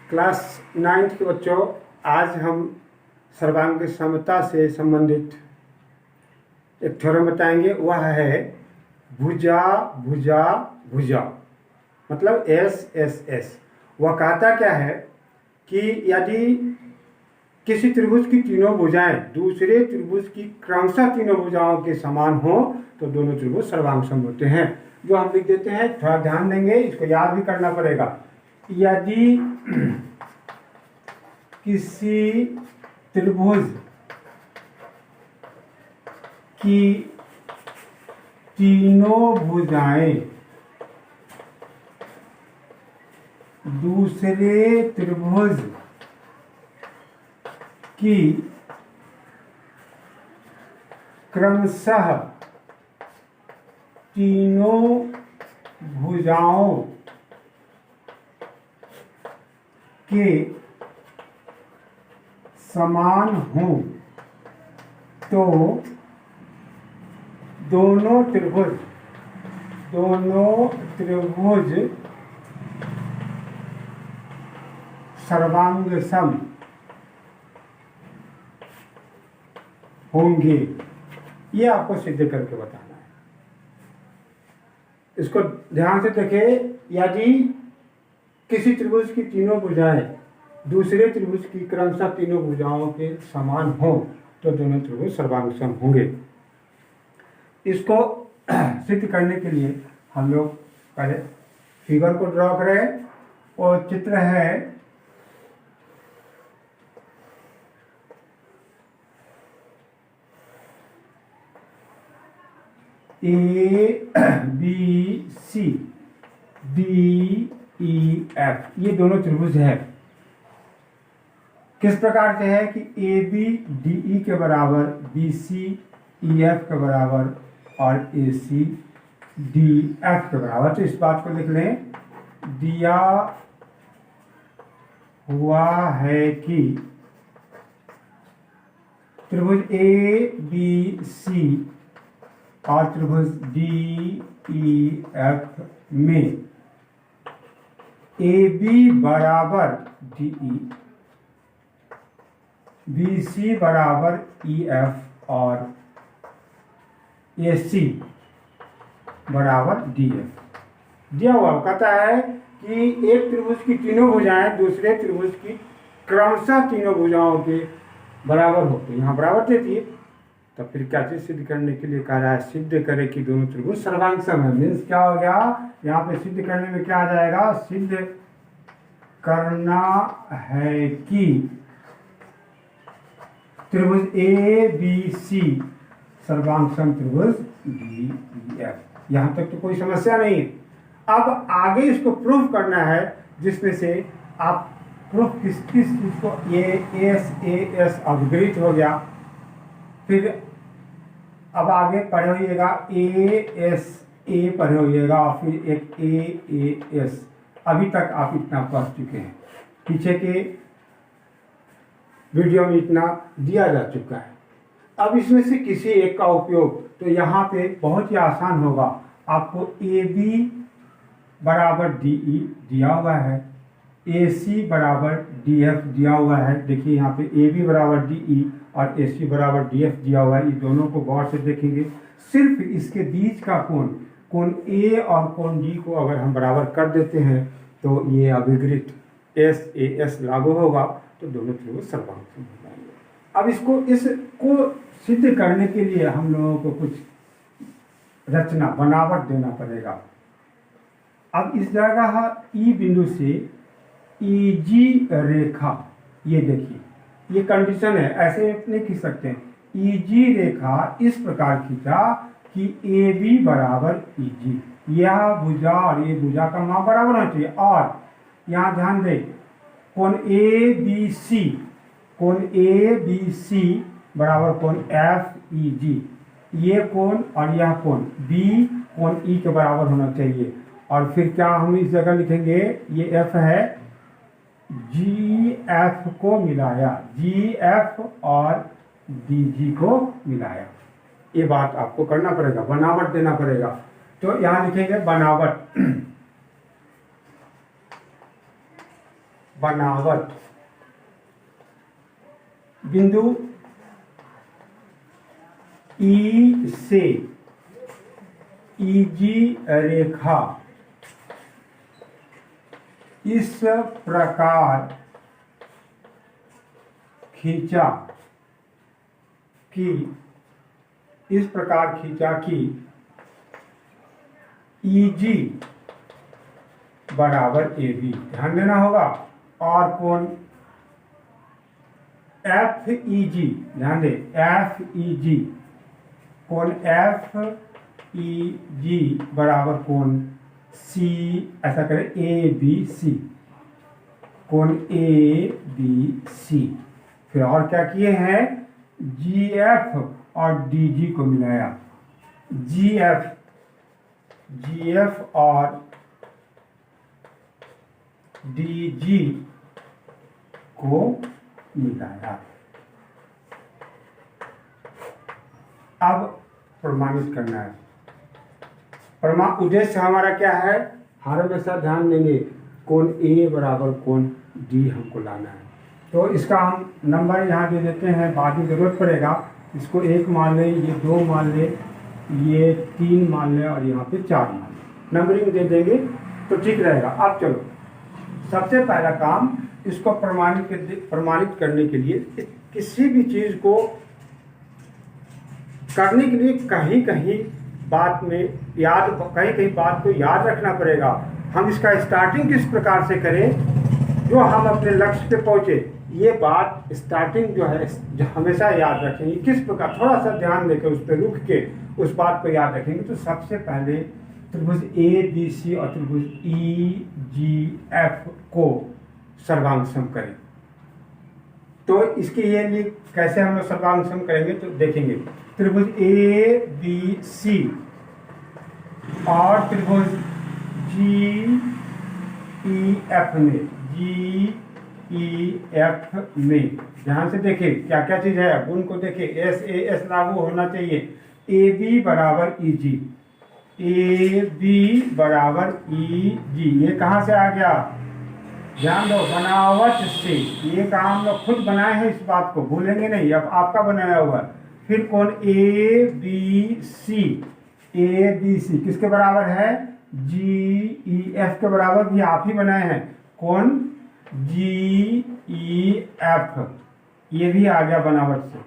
Class 9th के बच्चों, आज हम सर्वांग समता से संबंधित एक थ्योरम बताएंगे। वह है भुजा भुजा भुजा, मतलब एस एस एस। वह कहता क्या है कि यदि किसी त्रिभुज की तीनों भुजाएं दूसरे त्रिभुज की क्रमशः तीनों भुजाओं के समान हो तो दोनों त्रिभुज सर्वांग सम होते हैं। जो हम लिख देते हैं, थोड़ा ध्यान देंगे, इसको याद भी करना पड़ेगा। यदि किसी त्रिभुज की तीनों भुजाएं दूसरे त्रिभुज की क्रमशः तीनों भुजाओं के समान हों तो दोनों त्रिभुज सर्वांग सम होंगे। ये आपको सिद्ध करके बताना है। इसको ध्यान से देखें। यदि किसी त्रिभुज की तीनों भुजाएं दूसरे त्रिभुज की क्रमशः तीनों भुजाओं के समान हो तो दोनों त्रिभुज सर्वांग सम होंगे। इसको सिद्ध करने के लिए हम लोग पहले फिगर को ड्रॉ करें। और चित्र है A B C D E F, ये दोनों त्रिभुज है। किस प्रकार से है कि ए बी डी ई के बराबर, बी सी ई एफ के बराबर और ए सी डी एफ के बराबर। तो इस बात को लिख लें, दिया हुआ है कि त्रिभुज ए बी सी और त्रिभुज डी ई एफ में ए बी बराबर डी ई, बी सी बराबर ई एफ और ए सी बराबर डी एफ दिया हुआ। कहता है कि एक त्रिभुज की तीनों भुजाएं दूसरे त्रिभुज की क्रमशः तीनों भुजाओं के बराबर हो। तो यहाँ बराबर देती है, तो फिर क्या चीज सिद्ध करने के लिए कह रहा है, सिद्ध करे कि दोनों त्रिभुज सर्वांग सम है। मीन्स क्या हो गया, यहाँ पे सिद्ध करने में क्या आ जाएगा, सिद्ध करना है कि त्रिभुज ए बी सी सर्वांग सम त्रिभुज डी ई एफ। यहाँ तक तो कोई समस्या नहीं है। अब आगे इसको प्रूफ करना है, जिसमें से आप प्रूफ किस किस चीज को, ये एस ए एस अवगृहित हो गया। फिर अब आगे पढ़े होइएगा ए एस ए पढ़े होइएगा, फिर एक ए एस। अभी तक आप इतना पढ़ चुके हैं, पीछे के वीडियो में इतना दिया जा चुका है। अब इसमें से किसी एक का उपयोग तो यहाँ पे बहुत ही आसान होगा। आपको ए बी बराबर डी ई दिया हुआ है, ए सी बराबर डी एफ दिया हुआ है। देखिए यहाँ पे ए बी बराबर डी ई और ए सी बराबर डी एफ दिया हुआ है। ये दोनों को गौर से देखेंगे। सिर्फ इसके बीच का कोण ए और कोण डी को अगर हम बराबर कर देते हैं तो ये अभिगृहित एस ए एस लागू होगा, तो दोनों त्रिभुज सर्वांग सम हो जाएंगे। अब इसको सिद्ध करने के लिए हम लोगों को कुछ रचना बनावट देना पड़ेगा। अब इस जगह ई बिंदु से ई जी रेखा, ये देखिए ये कंडीशन है, ऐसे नहीं खींच सकते हैं। ई जी रेखा इस प्रकार खींचा कि ए बी बराबर ई जी, यह भुजा और ये भुजा का माप बराबर होना चाहिए। और यहाँ ध्यान दें, कोण ए बी सी बराबर कोण एफ ई जी, ये कोण और यह कोण बी कोण ई के बराबर होना चाहिए। और फिर क्या हम इस जगह लिखेंगे, ये एफ है, जी एफ को मिलाया, जी एफ और डी जी को मिलाया। ये बात आपको करना पड़ेगा, बनावट देना पड़ेगा। तो यहाँ लिखेंगे बनावट बनावट बिंदु ई से ईजी रेखा इस प्रकार खींचा कि ईजी बराबर ए बी, ध्यान देना होगा। और कोण एफ ई जी, ध्यान दे, एफ ई जी, कोण एफ ई जी बराबर कोण सी, ऐसा करें ए बी सी, कोण ए बी सी। फिर और क्या किए हैं, जी एफ और डी जी को मिलाया, जी एफ और डी जी को मिलाया। अब प्रमाणित करना है। उद्देश्य हमारा क्या है, हर हमेशा ध्यान देंगे कोण ए बराबर कोण डी हमको लाना है। तो इसका हम नंबर यहाँ दे देते हैं, बाद में जरूरत पड़ेगा। इसको 1 मान ले, ये 2 मान ले, ये 3 मान ले और यहाँ पे 4 मान ले, नंबरिंग दे देंगे तो ठीक रहेगा। अब चलो, सबसे पहला काम इसको प्रमाणित करने के लिए किसी भी चीज़ को करने के लिए कहीं कहीं बात को याद रखना पड़ेगा। हम इसका स्टार्टिंग किस प्रकार से करें जो हम अपने लक्ष्य पे पहुंचे, ये बात स्टार्टिंग जो है जो हमेशा याद रखेंगे। किस प्रकार, थोड़ा सा ध्यान देकर उस पर रुक के उस बात को याद रखेंगे। तो सबसे पहले त्रिभुज ए बी सी और त्रिभुज ई जी एफ को सर्वांग सम करें। तो इसके लिए कैसे हम लोग सर्वांग सम करेंगे तो देखेंगे, त्रिभुज ए बी सी और त्रिभुज जी ई एफ में ध्यान से देखें क्या क्या चीज है, उनको देखें। एस ए एस लागू होना चाहिए। ए बी बराबर ई जी, ए बी बराबर ई जी, ये कहाँ से आ गया, ध्यान दो, बनावट से। ये काम हम लोग खुद बनाए हैं, इस बात को भूलेंगे नहीं, अब आपका बनाया हुआ। फिर कौन ए बी सी किसके बराबर है, जी ई एफ के बराबर भी आप ही बनाए हैं। कौन, जी ई एफ, ये भी आ गया बनावट से।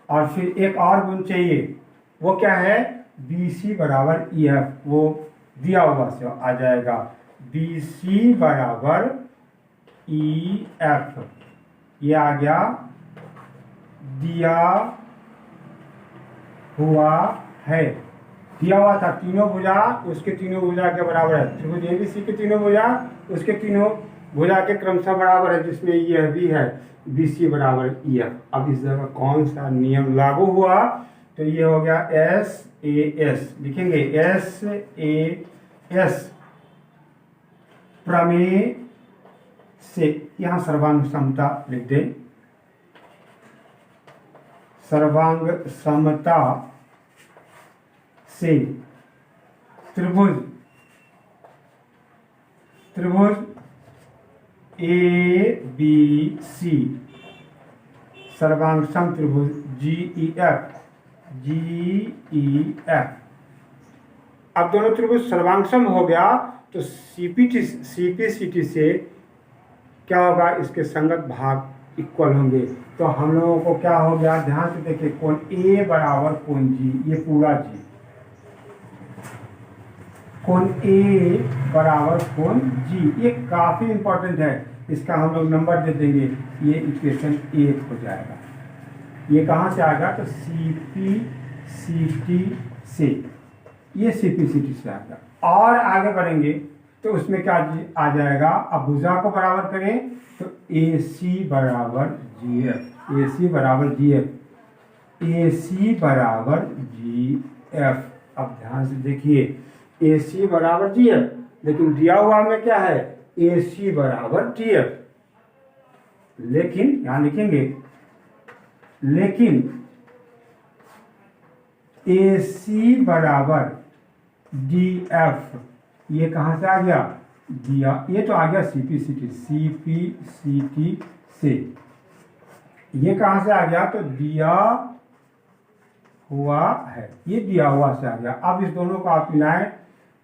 और फिर एक और गुण चाहिए, वो क्या है, बी सी बराबर ई एफ, वो दिया हुआ से आ जाएगा, बी सी बराबर ई एफ, ये आ गया दिया हुआ है। दिया हुआ था तीनों भुजा उसके तीनों भुजा के बराबर है। त्रिभुज ए बी सी के तीनों भुजा उसके तीनों भुजा के क्रमशः बराबर है, जिसमें यह भी है बी सी बराबर ई एफ। अब इस जगह कौन सा नियम लागू हुआ, तो ये हो गया एस ए एस, लिखेंगे एस ए एस प्रमेय से। यहाँ सर्वांग समता लिख दें, सर्वांग समता से त्रिभुज ए बी सी सर्वांग सम त्रिभुज जी ई एफ। अब दोनों त्रिभुज सर्वांगसम हो गया तो सीपीसीटी से क्या होगा, इसके संगत भाग इक्वल होंगे। तो हम लोगों को क्या हो गया, ध्यान से देखिए, कोण ए बराबर कोण जी, ये पूरा जी, कोण ए बराबर कोण जी, ये काफी इंपॉर्टेंट है। इसका हम लोग नंबर दे देंगे, ये इक्वेशन 1 हो जाएगा। ये कहाँ से आएगा, तो सीपीसीटी से, ये सीपीसीटी से आएगा। और आगे बढ़ेंगे तो उसमें क्या आ जाएगा, अब भुजा को बराबर करें तो ए सी बराबर जी एफ, ए सी बराबर जी एफ, ए सी बराबर जी एफ। अब ध्यान से देखिए, ए सी बराबर जी एफ, लेकिन दिया हुआ में क्या है, ए सी बराबर जी एफ। लेकिन यहाँ लिखेंगे, लेकिन ए सी बराबर डी एफ, ये कहाँ से आ गया, दिया, ये तो आ गया CP/CT, CP/CT से। ये कहाँ से आ गया? तो दिया हुआ है, ये दिया हुआ से आ गया। अब इस दोनों को आप मिलाएं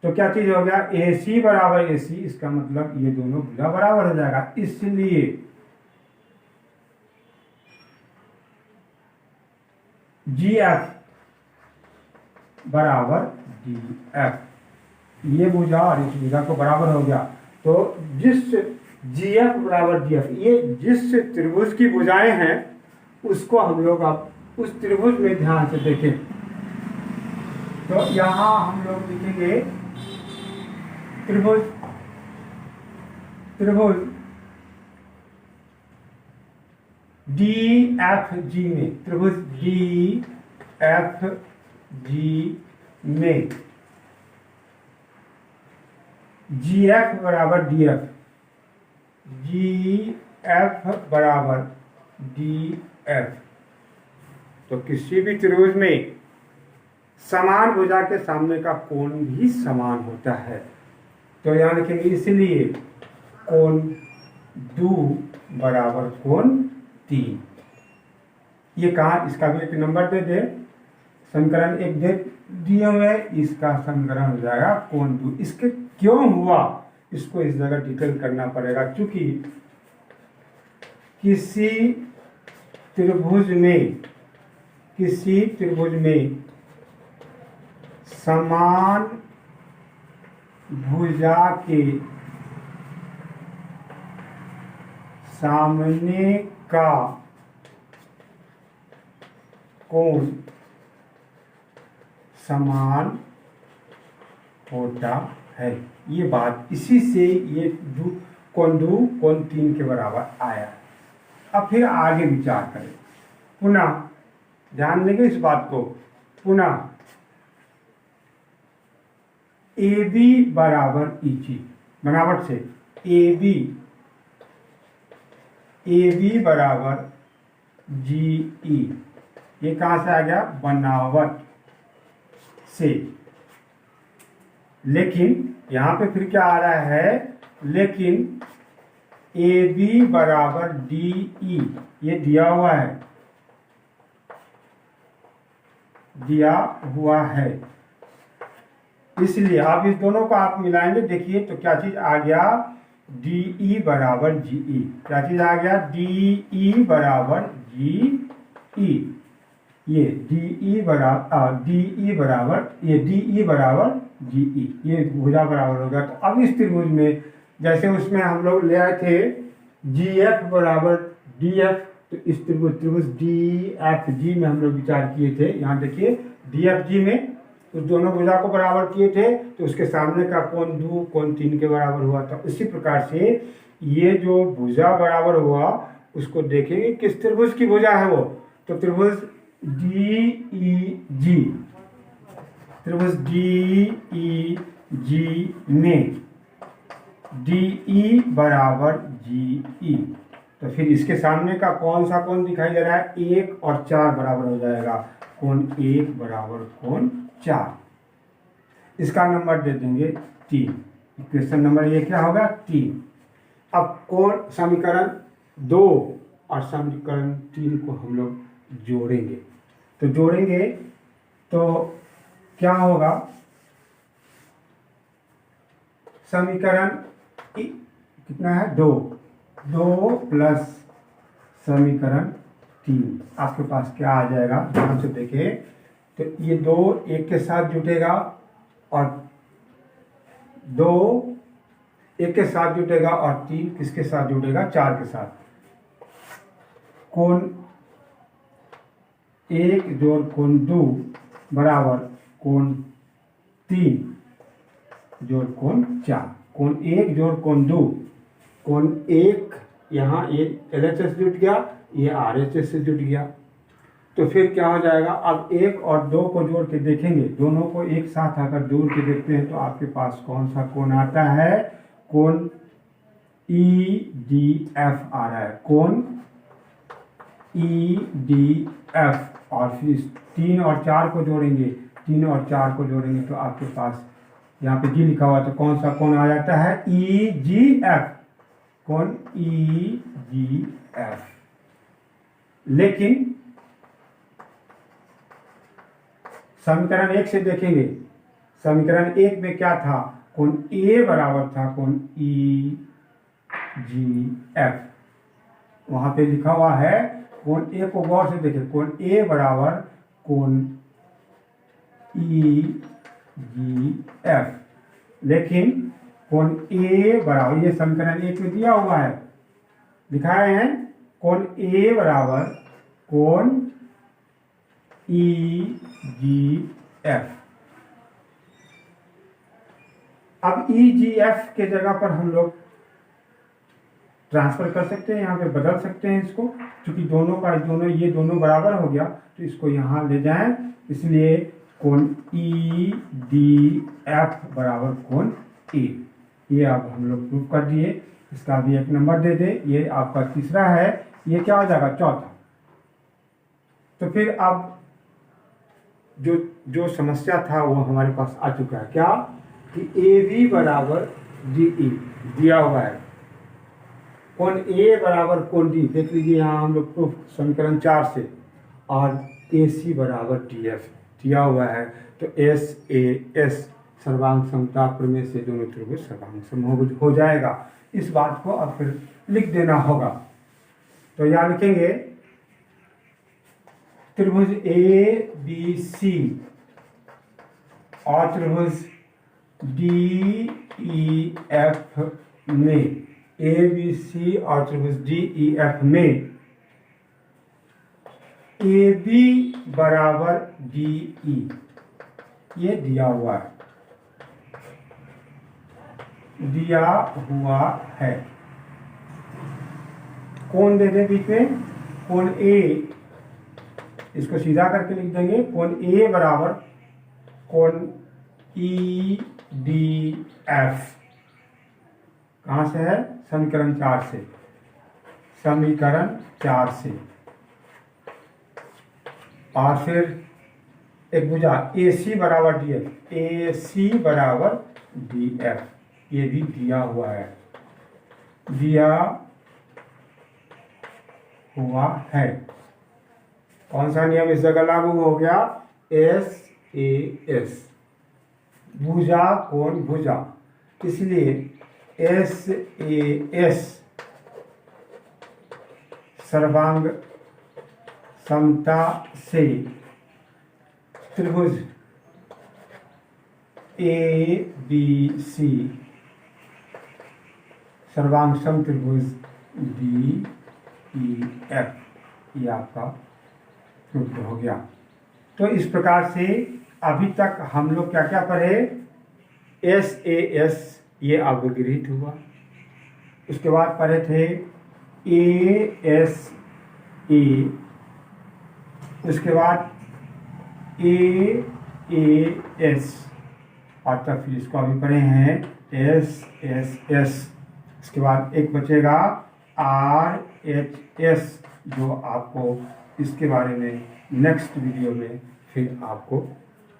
तो क्या चीज हो गया? AC बराबर AC, इसका मतलब ये दोनों भुजा बराबर हो जाएगा। इसलिए GF बराबर DF, ये भुजा और इस भुजा को बराबर हो गया। तो जिस GF बराबर DF, ये जिस त्रिभुज की भुजाएं हैं उसको हम लोग अब उस त्रिभुज में ध्यान से देखें। तो यहां हम लोग लिखेंगे त्रिभुज DFG में, त्रिभुज DFG में GF बराबर DF, GF बराबर DF। तो किसी भी त्रिभुज में समान भुजा के सामने का कोण भी समान होता है। तो यहाँ लिखेंगे इसलिए कोण 2 बराबर कोण 3। ये कहा, इसका भी एक नंबर दे दे, समीकरण 1 दे दिए हुए, इसका समीकरण हो जाएगा कोण 2। इसके क्यों हुआ इसको इस जगह डिटेल करना पड़ेगा, क्योंकि किसी त्रिभुज में समान भुजा के सामने का कोण समान होता है। ये बात, इसी से ये कोण 2 कोण 3 के बराबर आया। अब फिर आगे विचार करें, पुनः ध्यान देंगे इस बात को। पुनः AB बराबर EG, बनावट से AB बराबर GE, ये कहाँ से आ गया? बनावट से। लेकिन यहाँ पे फिर क्या आ रहा है? लेकिन AB बराबर DE, ये दिया हुआ है। इसलिए अब इस दोनों को आप मिलाएंगे, देखिए तो क्या चीज आ गया? DE बराबर GE। क्या चीज आ गया? DE बराबर GE। ये DE बराबर GE, ये भुजा बराबर होगा। तो अब इस त्रिभुज में, जैसे उसमें हम लोग ले आए थे GF बराबर DF, तो इस त्रिभुज DFG में हम लोग विचार किए थे। यहाँ देखिए DFG में उस दोनों भुजा को बराबर किए थे, तो उसके सामने का कोण 2 कोण 3 के बराबर हुआ था। इसी प्रकार से ये जो भुजा बराबर हुआ उसको देखेंगे किस त्रिभुज की भुजा है वो। तो त्रिभुज DEG में DE बराबर GE, तो फिर इसके सामने का कौन सा कोण दिखाई दे रहा है? 1 और 4 बराबर हो जाएगा। कोण 1 बराबर कोण 4, इसका नंबर दे देंगे 3। इक्वेशन नंबर ये क्या होगा? 3। अब कोण समीकरण 2 और समीकरण 3 को हम लोग जोड़ेंगे। तो क्या होगा? समीकरण कितना है? 2 प्लस समीकरण 3 आपके पास क्या आ जाएगा? ध्यान से देखें तो ये 2 1 के साथ जुटेगा और 2 1 के साथ जुटेगा और 3 किसके साथ जुटेगा? 4 के साथ। कोण 1 जोड़ कोण 2 बराबर कोण 3 जोड़ कोण 4। कोण 1 जोड़ कोण 2, कोण 1 यहाँ ये LHS जुट गया, ये RHS से जुट गया। तो फिर क्या हो जाएगा? अब 1 और 2 को जोड़ के देखेंगे, दोनों को एक साथ अगर जोड़ के देखते हैं तो आपके पास कौन सा कोण आता है? कोण EDF आ रहा है, कोण EDF। और फिर 3 और 4 को जोड़ेंगे, 3 और 4 को जोड़ेंगे तो आपके पास यहाँ पे जी लिखा हुआ तो कौन सा कोण आ जाता है, ई जी एफ, कोण ई जी एफ। लेकिन समीकरण 1 से देखेंगे, समीकरण 1 में क्या था, कोण ए बराबर था कोण ई जी एफ। वहां पे लिखा हुआ है, कोण ए को गौर से देखें, कोण ए बराबर कोण ई जी एफ। लेकिन कोण ए बराबर, ये समीकरण 1 में दिया हुआ है, दिखाए हैं, कोण ए बराबर कोण ई जी एफ। अब ई जी एफ के जगह पर हम लोग ट्रांसफर कर सकते हैं, यहाँ पे बदल सकते हैं इसको, क्योंकि ये दोनों बराबर हो गया तो इसको यहाँ ले जाएं, इसलिए कोण ई डी एफ बराबर कोण ए। ये अब हम लोग प्रूव कर दिए, इसका भी 1 नंबर दे दे। ये आपका तीसरा है, ये क्या हो जाएगा, चौथा। तो फिर अब जो समस्या था वो हमारे पास आ चुका है, क्या कि ए बी बराबर डी ई दिया हुआ है, कोण ए बराबर कोण डी, देख लीजिए यहाँ हम लोग प्रूफ समीकरण 4 से, और ए सी बराबर डी एफ दिया हुआ है। तो एस ए एस सर्वांग समता प्रमेय से दोनों त्रिभुज सर्वांग समभुज हो जाएगा। इस बात को अब फिर लिख देना होगा। तो यहाँ लिखेंगे त्रिभुज ए बी सी और त्रिभुज डी ई एफ में, ए बी सी और त्रिभुज डी ई एफ में ए बी बराबर डी ई, ये दिया हुआ है, दिया हुआ है। कोण दे दे बीच में, कोण ए, इसको सीधा करके लिख देंगे, कोण ए बराबर कोण ई डी एफ। कहाँ से है, समीकरण 4 से, समीकरण 4 से। और फिर एक भुजा ए सी बराबर डी एफ, ए सी बराबर डी एफ, ये भी दिया हुआ है, दिया हुआ है। कौन सा नियम इस जगह लागू हो गया, एस ए एस, भुजा कोण भुजा, इसलिए एस ए एस सर्वांग समता से त्रिभुज ए बी सी सर्वांग सम त्रिभुज डी ई एफ, ये आपका प्रूफ हो गया। तो इस प्रकार से अभी तक हम लोग क्या क्या पढ़े, एस ए एस ये अवगृहित हुआ, उसके बाद पढ़े थे ए एस ए, उसके बाद ए एस, और तब फिर इसको अभी पढ़े हैं एस एस एस। इसके बाद एक बचेगा आर एच एस, जो आपको इसके बारे में नेक्स्ट वीडियो में फिर आपको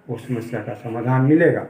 उस समस्या का समाधान मिलेगा।